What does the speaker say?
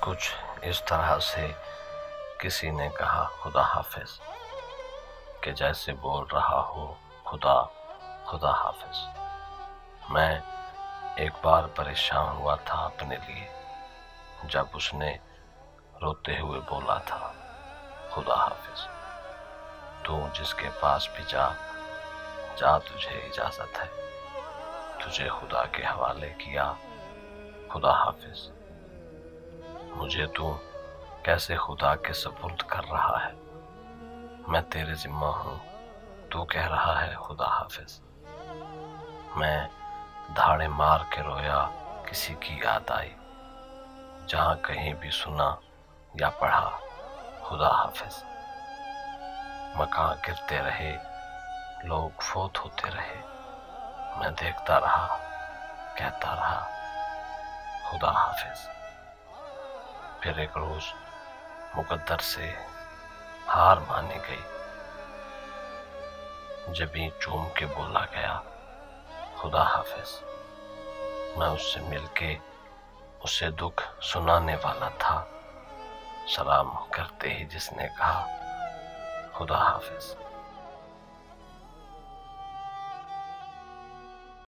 कुछ इस तरह से किसी ने कहा खुदा हाफिज, कि जैसे बोल रहा हो खुदा खुदा हाफिज। मैं एक बार परेशान हुआ था अपने लिए, जब उसने रोते हुए बोला था खुदा हाफिज। तू जिसके पास भी जा तुझे इजाज़त है, तुझे खुदा के हवाले किया खुदा हाफिज। मुझे तू कैसे खुदा के सुपुर्द कर रहा है, मैं तेरे जिम्मा हूँ, तू कह रहा है खुदा हाफिज। मैं धाड़े मार के रोया, किसी की याद आई, जहाँ कहीं भी सुना या पढ़ा खुदा हाफिज। मकान गिरते रहे, लोग फोत होते रहे, मैं देखता रहा, कहता रहा खुदा हाफिज। फिर एक रोज मुकद्दर से हार मानी गई, जबी चूम के बोला गया खुदा हाफिज। मैं उससे मिलके उसे दुख सुनाने वाला था, सलाम करते ही जिसने कहा खुदा हाफिज।